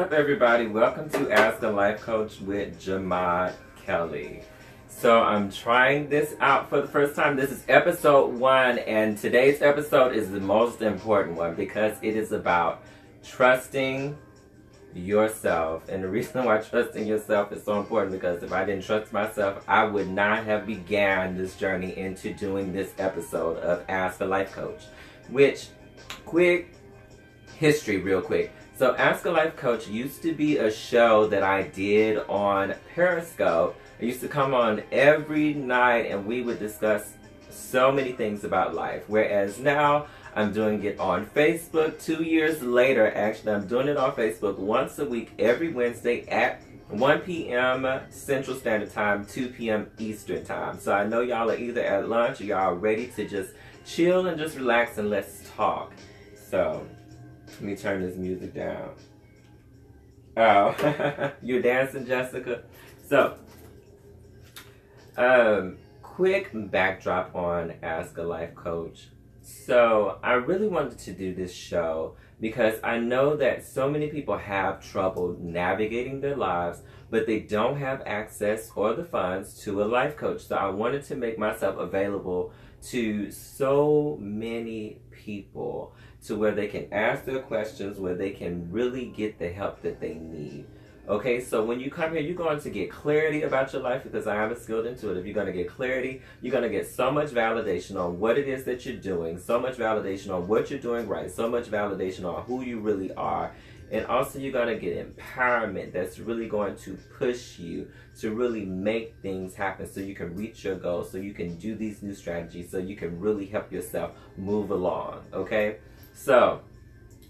up, everybody? Welcome to Ask a Life Coach with Jamad Kelly. So I'm trying this out for the first time. This is episode 1, and today's episode is the most important one because it is about trusting yourself. And the reason why trusting yourself is so important because if I didn't trust myself, I would not have began this journey into doing this episode of Ask a Life Coach. Which, quick history real quick. So Ask a Life Coach used to be a show that I did on Periscope. I used to come on every night and we would discuss so many things about life. Whereas now I'm doing it on Facebook 2 years later. Actually, I'm doing it on Facebook once a week every Wednesday at 1 p.m. Central Standard Time, 2 p.m. Eastern Time. So I know y'all are either at lunch or y'all are ready to just chill and just relax and let's talk. So let me turn this music down. Oh, you're dancing, Jessica? So, quick backdrop on Ask a Life Coach. So, I really wanted to do this show because I know that so many people have trouble navigating their lives, but they don't have access or the funds to a life coach. So, I wanted to make myself available to so many people to where they can ask their questions, where they can really get the help that they need. Okay, so when you come here, you're going to get clarity about your life because I am a skilled intuitive. You're going to get clarity. You're going to get so much validation on what it is that you're doing, so much validation on what you're doing right, so much validation on who you really are. And also you're going to get empowerment that's really going to push you to really make things happen so you can reach your goals, so you can do these new strategies, so you can really help yourself move along, okay? So,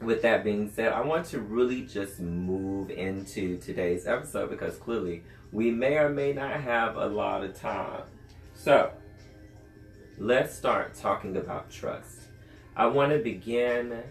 with that being said, I want to really just move into today's episode because clearly we may or may not have a lot of time. So, let's start talking about trust. I want to begin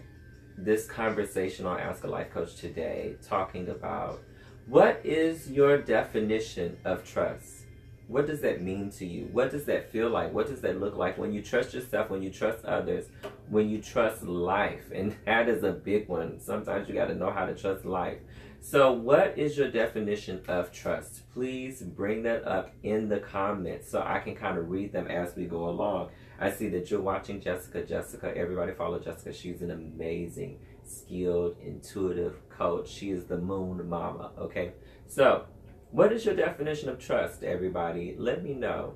this conversation on Ask a Life Coach today talking about what is your definition of trust? What does that mean to you? What does that feel like? What does that look like when you trust yourself, when you trust others, when you trust life? And that is a big one. Sometimes you got to know how to trust life. So what is your definition of trust? Please bring that up in the comments so I can kind of read them as we go along. I see that you're watching Jessica. Jessica, everybody follow Jessica. She's an amazing, skilled, intuitive coach. She is the moon mama, okay? So, what is your definition of trust, everybody? Let me know.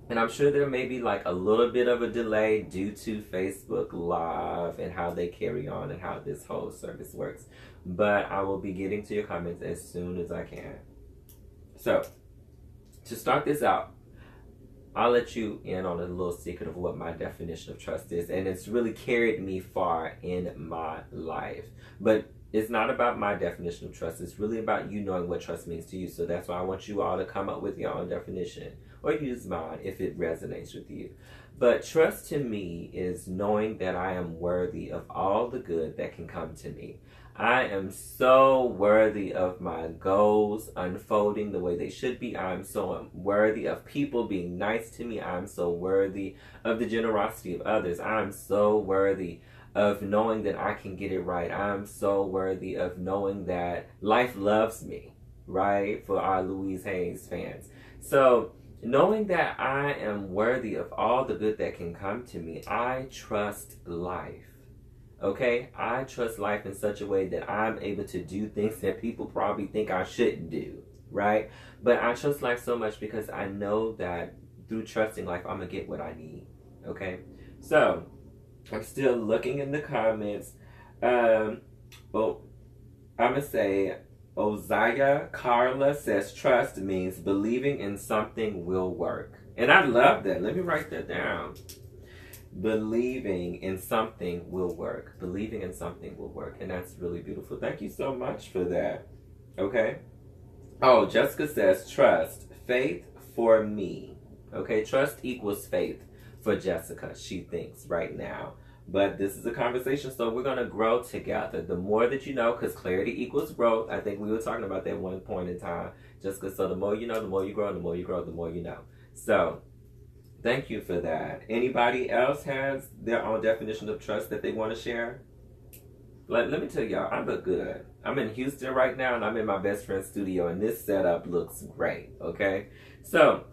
And I'm sure there may be like a little bit of a delay due to Facebook Live and how they carry on and how this whole service works. But I will be getting to your comments as soon as I can. So, to start this out, I'll let you in on a little secret of what my definition of trust is. And it's really carried me far in my life. But it's not about my definition of trust. It's really about you knowing what trust means to you. So that's why I want you all to come up with your own definition or use mine if it resonates with you. But trust to me is knowing that I am worthy of all the good that can come to me. I am so worthy of my goals unfolding the way they should be. I'm so worthy of people being nice to me. I'm so worthy of the generosity of others. I'm so worthy of knowing that I can get it right. I'm so worthy of knowing that life loves me, right? For our Louise Hayes fans. So, knowing that I am worthy of all the good that can come to me, I trust life. Okay? I trust life in such a way that I'm able to do things that people probably think I shouldn't do, right? But I trust life so much because I know that through trusting life, I'm going to get what I need, okay? So, I'm still looking in the comments. I'm going to say, Ozaya Carla says trust means believing in something will work. And I love that. Let me write that down. Believing in something will work. Believing in something will work. And that's really beautiful. Thank you so much for that. Okay. Oh, Jessica says trust. Faith for me. Okay. Trust equals faith for Jessica, she thinks right now. But this is a conversation, so we're going to grow together. The more that you know, because clarity equals growth. I think we were talking about that one point in time. Jessica, so the more you know, the more you grow, and the more you grow, the more you know. So, thank you for that. Anybody else has their own definition of trust that they want to share? Like, let me tell y'all, I look good. I'm in Houston right now, and I'm in my best friend's studio, and this setup looks great, okay? So,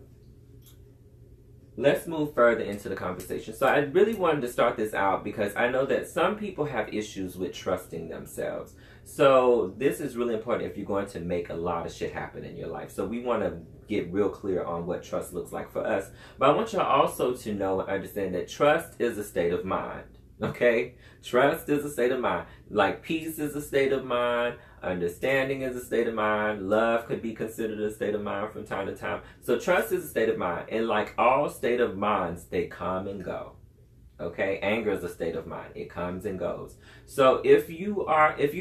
let's move further into the conversation. So I really wanted to start this out because I know that some people have issues with trusting themselves. So this is really important if you're going to make a lot of shit happen in your life. So we want to get real clear on what trust looks like for us. But I want you also to know and understand that trust is a state of mind. Okay? Trust is a state of mind. Like peace is a state of mind. Understanding is a state of mind. Love could be considered a state of mind from time to time. So trust is a state of mind. And like all state of minds, they come and go. Okay? Anger is a state of mind. It comes and goes. So if you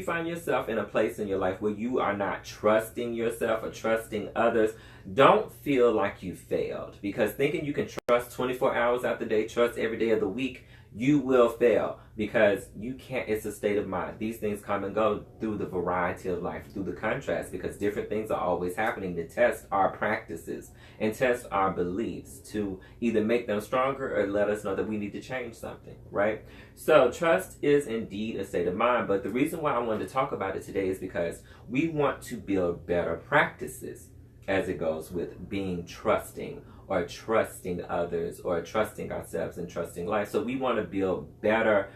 find yourself in a place in your life where you are not trusting yourself or trusting others, don't feel like you failed. Because thinking you can trust 24 hours out the day, trust every day of the week, you will fail because you can't. It's a state of mind. These things come and go through the variety of life, through the contrast, because different things are always happening to test our practices and test our beliefs to either make them stronger or let us know that we need to change something, right? So trust is indeed a state of mind, but the reason why I wanted to talk about it today is because we want to build better practices as it goes with being trusting or trusting others or trusting ourselves and trusting life. So we want to build better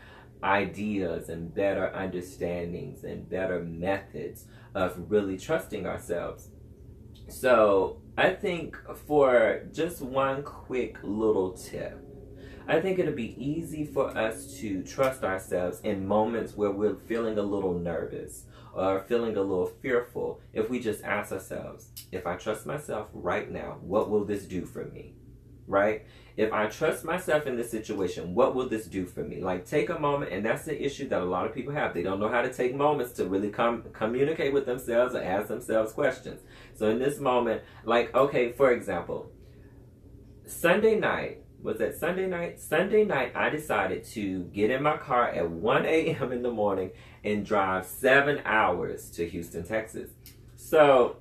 ideas and better understandings and better methods of really trusting ourselves. So I think for just one quick little tip, I think it'll be easy for us to trust ourselves in moments where we're feeling a little nervous or feeling a little fearful if we just ask ourselves, if I trust myself right now, what will this do for me? Right? If I trust myself in this situation, what will this do for me? Like, take a moment, and that's the issue that a lot of people have. They don't know how to take moments to really communicate with themselves or ask themselves questions. So in this moment, like, okay, for example, Sunday night, was that Sunday night? Sunday night, I decided to get in my car at 1 a.m. in the morning and drive 7 hours to Houston, Texas. So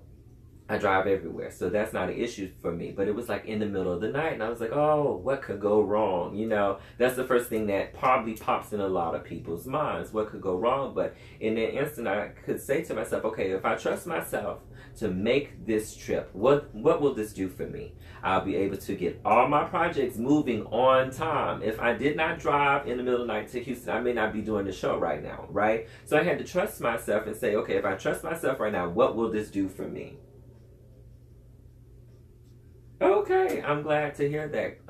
I drive everywhere, so that's not an issue for me. But it was like in the middle of the night, and I was like, oh, what could go wrong? You know, that's the first thing that probably pops in a lot of people's minds. What could go wrong? But in that instant, I could say to myself, okay, if I trust myself to make this trip, what will this do for me? I'll be able to get all my projects moving on time. If I did not drive in the middle of the night to Houston, I may not be doing the show right now, right? So I had to trust myself and say, okay, if I trust myself right now, what will this do for me? Okay, I'm glad to hear that.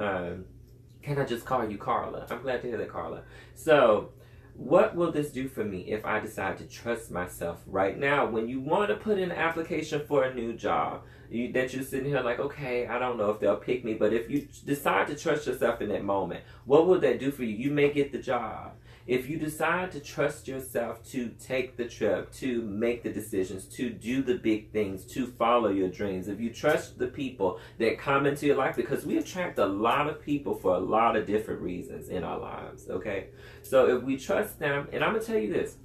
Can I just call you Carla? I'm glad to hear that, Carla. So, what will this do for me if I decide to trust myself right now? When you want to put in an application for a new job, that you're sitting here like, okay, I don't know if they'll pick me, but if you decide to trust yourself in that moment, what will that do for you? You may get the job. If you decide to trust yourself to take the trip, to make the decisions, to do the big things, to follow your dreams, if you trust the people that come into your life, because we attract a lot of people for a lot of different reasons in our lives, okay? So if we trust them, and I'm going to tell you this,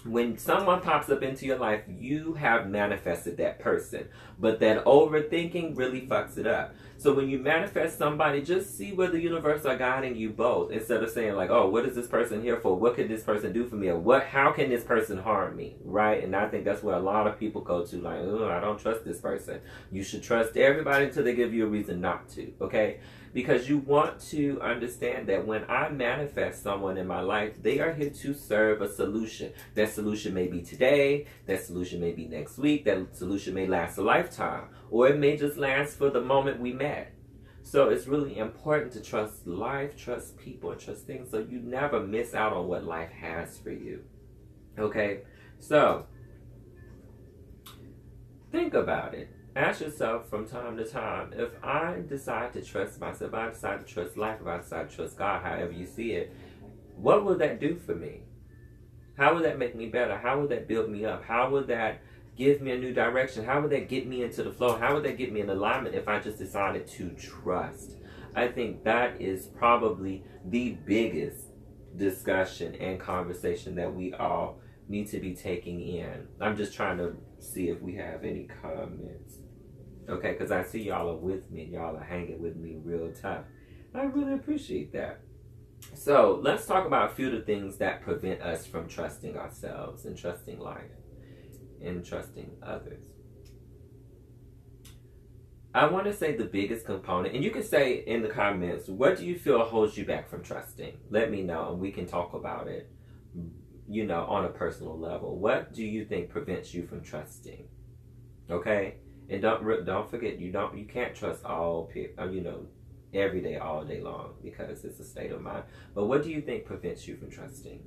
when someone pops up into your life, you have manifested that person. But that overthinking really fucks it up. So when you manifest somebody, just see where the universe are guiding you both. Instead of saying like, oh, what is this person here for? What could this person do for me? Or how can this person harm me? Right? And I think that's where a lot of people go to. Like, oh, I don't trust this person. You should trust everybody until they give you a reason not to. Okay? Because you want to understand that when I manifest someone in my life, they are here to serve a solution. That solution may be today, that solution may be next week, that solution may last a lifetime, or it may just last for the moment we met. So it's really important to trust life, trust people, and trust things so you never miss out on what life has for you. Okay? So, think about it. Ask yourself from time to time, if I decide to trust myself, if I decide to trust life, if I decide to trust God, however you see it, what will that do for me? How will that make me better? How will that build me up? How will that give me a new direction? How would that get me into the flow? How would that get me in alignment if I just decided to trust? I think that is probably the biggest discussion and conversation that we all need to be taking in. I'm just trying to see if we have any comments. Okay, because I see y'all are with me. Y'all are hanging with me real tough. I really appreciate that. So let's talk about a few of the things that prevent us from trusting ourselves and trusting life and trusting others. I want to say the biggest component, and you can say in the comments, what do you feel holds you back from trusting? Let me know, and we can talk about it, on a personal level. What do you think prevents you from trusting? Okay, and don't forget, you can't trust all people, every day, all day long, because it's a state of mind. But what do you think prevents you from trusting?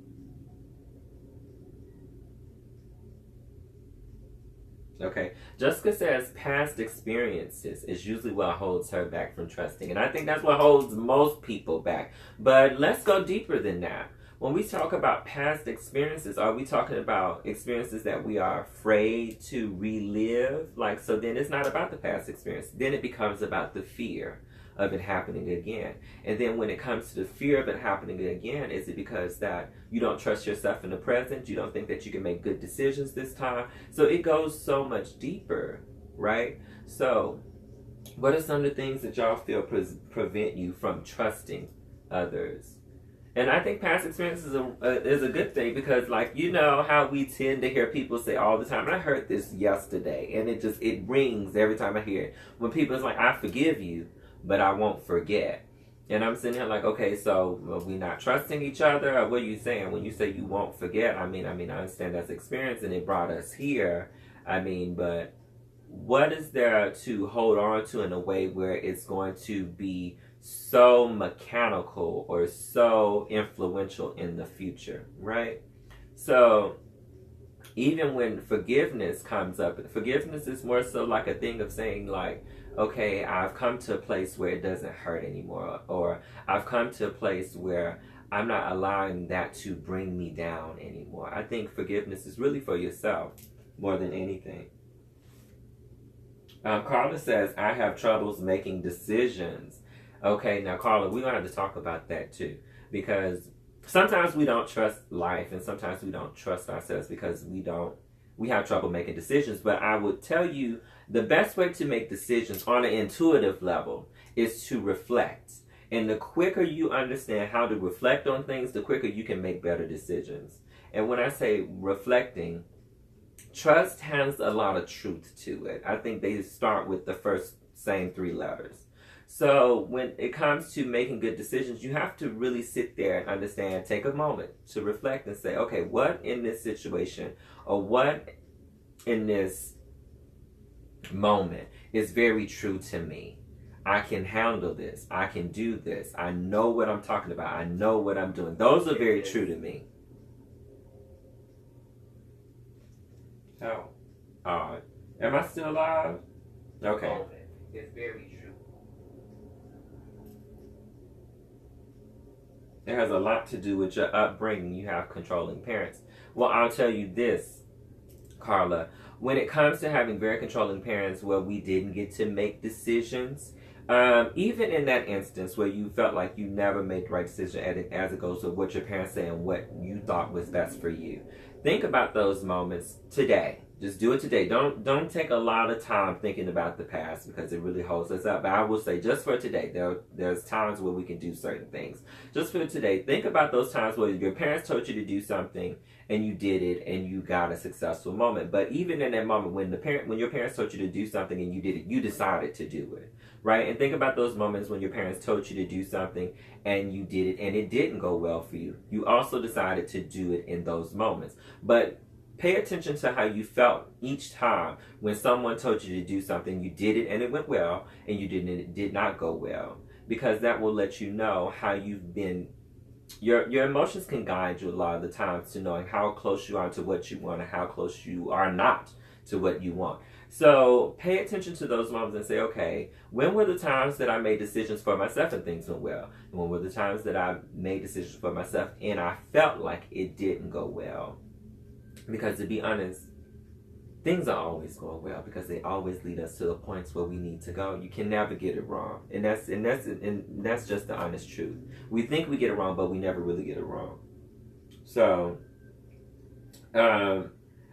Okay, Jessica says past experiences is usually what holds her back from trusting. And I think that's what holds most people back. But let's go deeper than that. When we talk about past experiences, are we talking about experiences that we are afraid to relive? So then it's not about the past experience. Then it becomes about the fear of it happening again. And then when it comes to the fear of it happening again, is it because that you don't trust yourself in the present? You don't think that you can make good decisions this time? So it goes so much deeper, right? So what are some of the things that y'all feel prevent you from trusting others? And I think past experience is a good thing, because how we tend to hear people say all the time, and I heard this yesterday, and it rings every time I hear it, when people is like, I forgive you, but I won't forget. And I'm sitting here like, okay, so are we not trusting each other? Or what are you saying? When you say you won't forget, I understand that's experience and it brought us here. But what is there to hold on to in a way where it's going to be so mechanical or so influential in the future, right? So even when forgiveness comes up, forgiveness is more so like a thing of saying okay, I've come to a place where it doesn't hurt anymore, or I've come to a place where I'm not allowing that to bring me down anymore. I think forgiveness is really for yourself more than anything. Carla says, I have troubles making decisions. Okay, now Carla, we're going to have to talk about that too, because sometimes we don't trust life, and sometimes we don't trust ourselves because we have trouble making decisions. But I would tell you the best way to make decisions on an intuitive level is to reflect. And the quicker you understand how to reflect on things, the quicker you can make better decisions. And when I say reflecting, trust has a lot of truth to it. I think they start with the first same three letters. So when it comes to making good decisions, you have to really sit there and understand, take a moment to reflect and say, okay, what in this situation or what in this moment is very true to me? I can handle this. I can do this. I know what I'm talking about. I know what I'm doing. Those are very true to me. Oh, am I still alive? Okay. It's very true. It has a lot to do with your upbringing. You have controlling parents. Well, I'll tell you this, Carla. When it comes to having very controlling parents where we didn't get to make decisions, even in that instance where you felt like you never made the right decision as it goes to what your parents say and what you thought was best for you, think about those moments today. Just do it today. Don't take a lot of time thinking about the past, because it really holds us up. But I will say, just for today, there's times where we can do certain things. Just for today, think about those times where your parents told you to do something and you did it and you got a successful moment. But even in that moment when your parents told you to do something and you did it, you decided to do it, right? And think about those moments when your parents told you to do something and you did it and it didn't go well for you. You also decided to do it in those moments. But pay attention to how you felt each time when someone told you to do something, you did it and it went well, and you didn't, it did not go well. Because that will let you know how you've been. Your emotions can guide you a lot of the times to knowing how close you are to what you want and how close you are not to what you want. So pay attention to those moments and say, okay, when were the times that I made decisions for myself and things went well? And when were the times that I made decisions for myself and I felt like it didn't go well? Because to be honest, things are always going well because they always lead us to the points where we need to go. You can never get it wrong. And that's just the honest truth. We think we get it wrong, but we never really get it wrong. So, I'm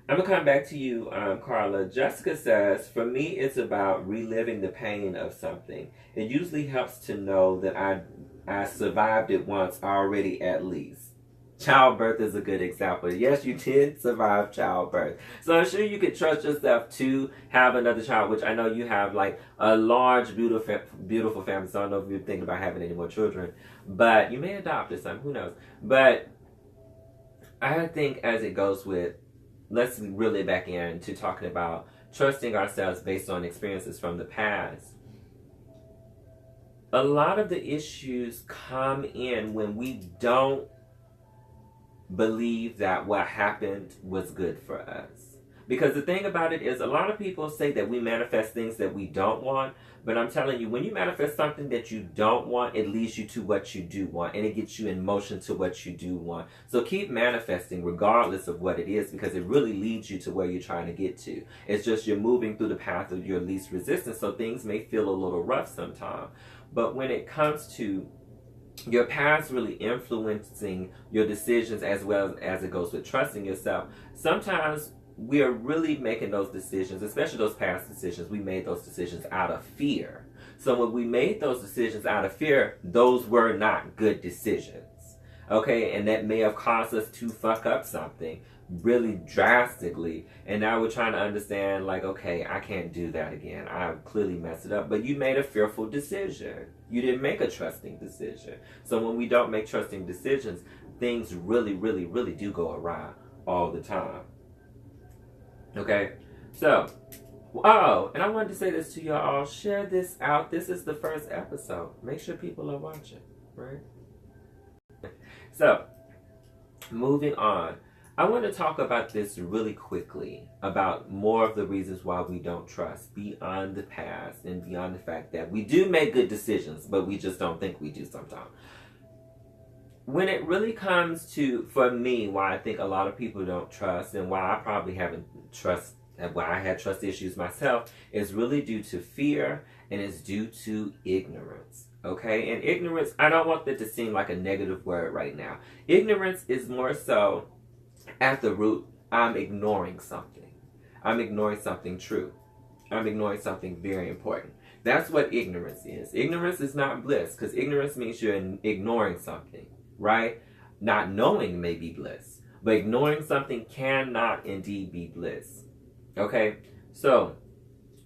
going to come back to you, Carla. Jessica says, for me, it's about reliving the pain of something. It usually helps to know that I survived it once already at least. Childbirth is a good example. Yes, you did survive childbirth. So I'm sure you could trust yourself to have another child, which I know you have like a large, beautiful family. So I don't know if you're thinking about having any more children. But you may adopt or something, who knows. But I think as it goes with, let's really back in to talking about trusting ourselves based on experiences from the past. A lot of the issues come in when we don't believe that what happened was good for us. Because the thing about it is, a lot of people say that we manifest things that we don't want, but I'm telling you, when you manifest something that you don't want, it leads you to what you do want, and it gets you in motion to what you do want. So keep manifesting regardless of what it is, because it really leads you to where you're trying to get to. It's just you're moving through the path of your least resistance, so things may feel a little rough sometimes. But when it comes to your past really influencing your decisions, as well as it goes with trusting yourself, sometimes we are really making those decisions, especially those past decisions. We made those decisions out of fear. So when we made those decisions out of fear, those were not good decisions. Okay, and that may have caused us to fuck up something really drastically, and now we're trying to understand, like, okay, I can't do that again. I clearly messed it up. But you made a fearful decision. You didn't make a trusting decision. So when we don't make trusting decisions, things really, really, really do go awry all the time. Okay, so, oh, and I wanted to say this to y'all. Share this out. This is the first episode. Make sure people are watching, right? So, moving on. I want to talk about this really quickly, about more of the reasons why we don't trust beyond the past and beyond the fact that we do make good decisions, but we just don't think we do sometimes. When it really comes to, for me, why I think a lot of people don't trust, and why I probably haven't trust, and why I had trust issues myself, is really due to fear, and it's due to ignorance. Okay? And ignorance, I don't want that to seem like a negative word right now. Ignorance is more so, at the root, I'm ignoring something. I'm ignoring something true. I'm ignoring something very important. That's what ignorance is. Ignorance is not bliss, because ignorance means you're ignoring something, right? Not knowing may be bliss, but ignoring something cannot indeed be bliss. Okay? So,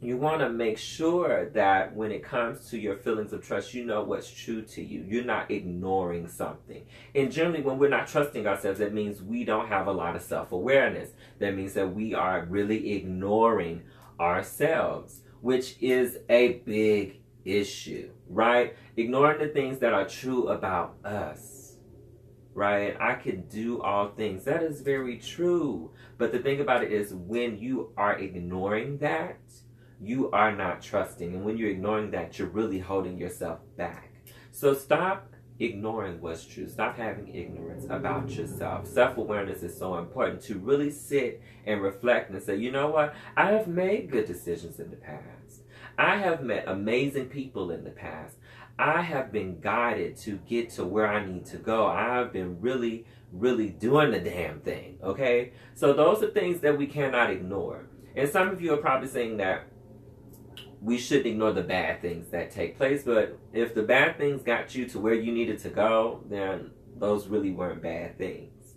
you want to make sure that when it comes to your feelings of trust, you know what's true to you. You're not ignoring something. And generally, when we're not trusting ourselves, that means we don't have a lot of self-awareness. That means that we are really ignoring ourselves, which is a big issue, right? Ignoring the things that are true about us, right? I can do all things. That is very true. But the thing about it is, when you are ignoring that, you are not trusting. And when you're ignoring that, you're really holding yourself back. So stop ignoring what's true. Stop having ignorance about yourself. Self-awareness is so important, to really sit and reflect and say, you know what? I have made good decisions in the past. I have met amazing people in the past. I have been guided to get to where I need to go. I have been really, really doing the damn thing. Okay? So those are things that we cannot ignore. And some of you are probably saying that we shouldn't ignore the bad things that take place, but if the bad things got you to where you needed to go, then those really weren't bad things.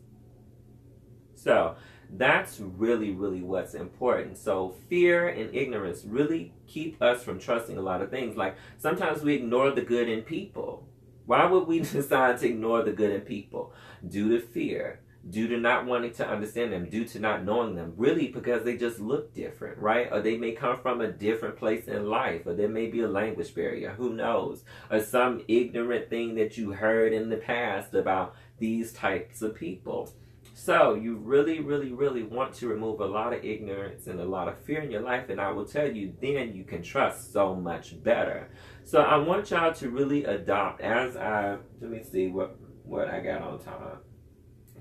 So that's really, really what's important. So fear and ignorance really keep us from trusting a lot of things. Like, sometimes we ignore the good in people. Why would we decide to ignore the good in people? Due to fear. Due to not wanting to understand them, due to not knowing them, really because they just look different, right? Or they may come from a different place in life, or there may be a language barrier, who knows? Or some ignorant thing that you heard in the past about these types of people. So you really, really, really want to remove a lot of ignorance and a lot of fear in your life, and I will tell you, then you can trust so much better. So I want y'all to really adopt, let me see what I got on time.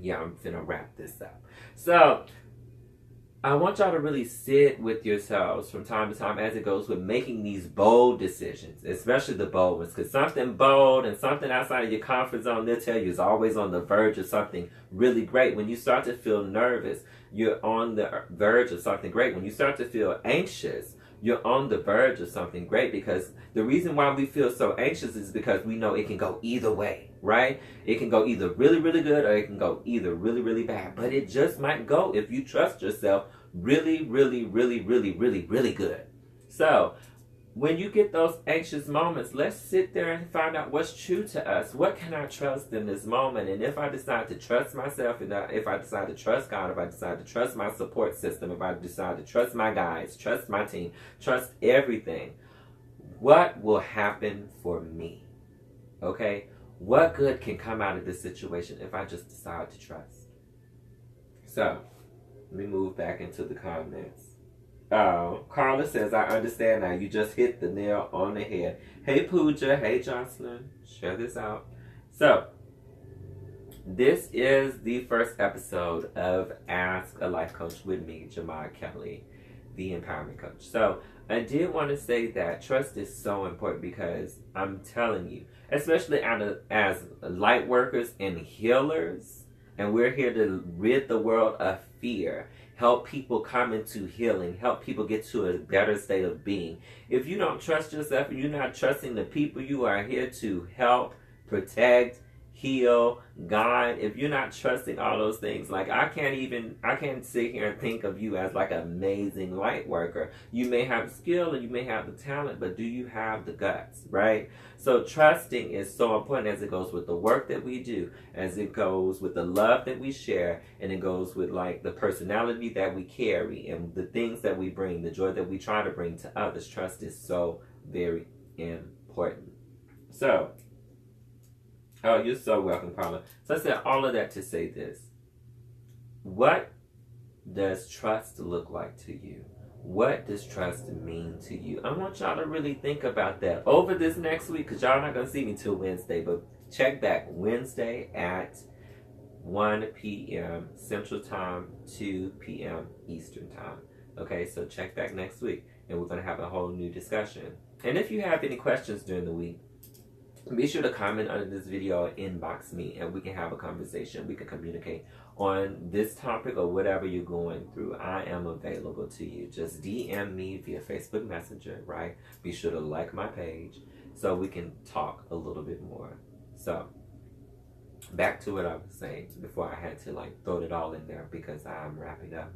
Yeah, I'm finna wrap this up. So, I want y'all to really sit with yourselves from time to time as it goes with making these bold decisions, especially the bold ones. Because something bold and something outside of your comfort zone, they'll tell you, is always on the verge of something really great. When you start to feel nervous, you're on the verge of something great. When you start to feel anxious, you're on the verge of something great, because the reason why we feel so anxious is because we know it can go either way, right? It can go either really, really good, or it can go either really, really bad. But it just might go, if you trust yourself, really, really, really, really, really, really good. So when you get those anxious moments, let's sit there and find out what's true to us. What can I trust in this moment? And if I decide to trust myself, and if I decide to trust God, if I decide to trust my support system, if I decide to trust my guys, trust my team, trust everything, what will happen for me? Okay? What good can come out of this situation if I just decide to trust? So, let me move back into the comments. Carla says, I understand now. You just hit the nail on the head. Hey, Pooja. Hey, Jocelyn. Share this out. So, this is the first episode of Ask a Life Coach with me, Jamar Kelly, the Empowerment Coach. So, I did want to say that trust is so important, because I'm telling you, especially as light workers and healers, and we're here to rid the world of fear, help people come into healing, help people get to a better state of being. If you don't trust yourself and you're not trusting the people you are here to help, protect, heal, guide, if you're not trusting all those things, like I can't sit here and think of you as like an amazing light worker. You may have the skill and you may have the talent, but do you have the guts, right? So trusting is so important, as it goes with the work that we do, as it goes with the love that we share, and it goes with like the personality that we carry and the things that we bring, the joy that we try to bring to others. Trust is so very important. So, oh, you're so welcome, Carla. So I said all of that to say this. What does trust look like to you? What does trust mean to you? I want y'all to really think about that over this next week, because y'all not going to see me till Wednesday, but check back Wednesday at 1 p.m. Central Time, 2 p.m. Eastern Time. Okay, so check back next week, and we're going to have a whole new discussion. And if you have any questions during the week, be sure to comment under this video or inbox me, and we can have a conversation. We can communicate on this topic or whatever you're going through. I am available to you. Just DM me via Facebook Messenger, right? Be sure to like my page so we can talk a little bit more. So, back to what I was saying before I had to like throw it all in there, because I'm wrapping up.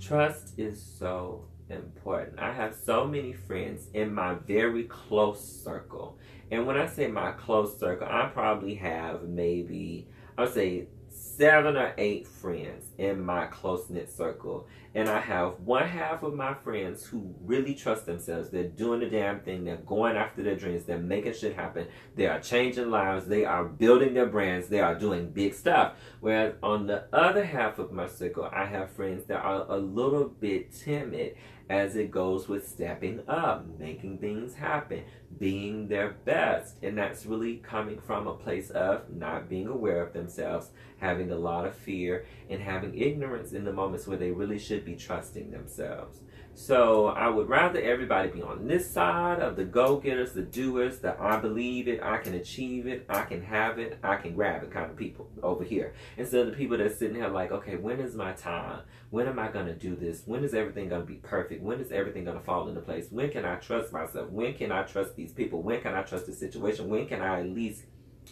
Trust is so important. I have so many friends in my very close circle. And when I say my close circle, I probably have maybe, I would say 7 or 8 friends in my close-knit circle. And I have one half of my friends who really trust themselves. They're doing the damn thing. They're going after their dreams. They're making shit happen. They are changing lives. They are building their brands. They are doing big stuff. Whereas on the other half of my circle, I have friends that are a little bit timid, as it goes with stepping up, making things happen, being their best. And that's really coming from a place of not being aware of themselves, having a lot of fear, and having ignorance in the moments where they really should be trusting themselves. So I would rather everybody be on this side of the go-getters, the doers, the I believe it, I can achieve it, I can have it, I can grab it kind of people over here. Instead of the people that are sitting here like, okay, when is my time? When am I going to do this? When is everything going to be perfect? When is everything going to fall into place? When can I trust myself? When can I trust these people? When can I trust the situation? When can I at least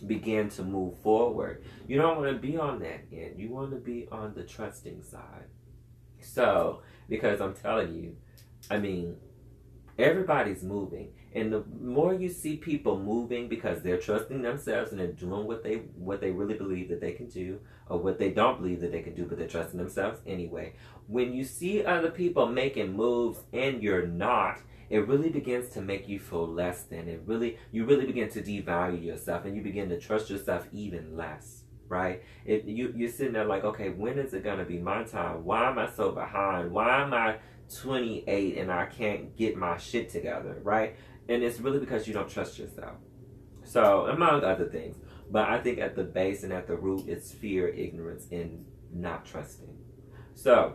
begin to move forward? You don't want to be on that end. You want to be on the trusting side. So, because I'm telling you, I mean, everybody's moving. And the more you see people moving because they're trusting themselves and they're doing what they really believe that they can do, or what they don't believe that they can do, but they're trusting themselves anyway. When you see other people making moves and you're not, it really begins to make you feel less than. You really begin to devalue yourself, and you begin to trust yourself even less. Right? You're sitting there like, okay, when is it going to be my time? Why am I so behind? Why am I 28 and I can't get my shit together? Right? And it's really because you don't trust yourself. So, among other things. But I think at the base and at the root, it's fear, ignorance, and not trusting. So,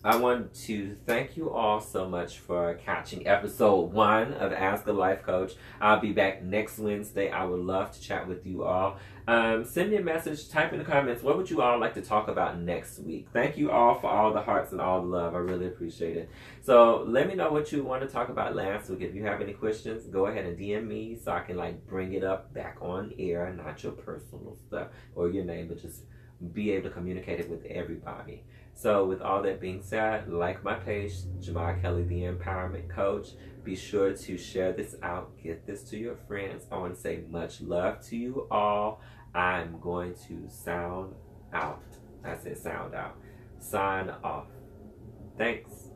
I want to thank you all so much for catching episode 1 of Ask a Life Coach. I'll be back next Wednesday. I would love to chat with you all. Send me a message, type in the comments, what would you all like to talk about next week? Thank you all for all the hearts and all the love. I really appreciate it. So let me know what you want to talk about last week. If you have any questions, go ahead and DM me so I can bring it up back on air, not your personal stuff or your name, but just be able to communicate it with everybody. So with all that being said, like my page, Jamal Kelly, the Empowerment Coach. Be sure to share this out. Get this to your friends. I want to say much love to you all. I'm going to sound out. I said sound out. Sign off. Thanks.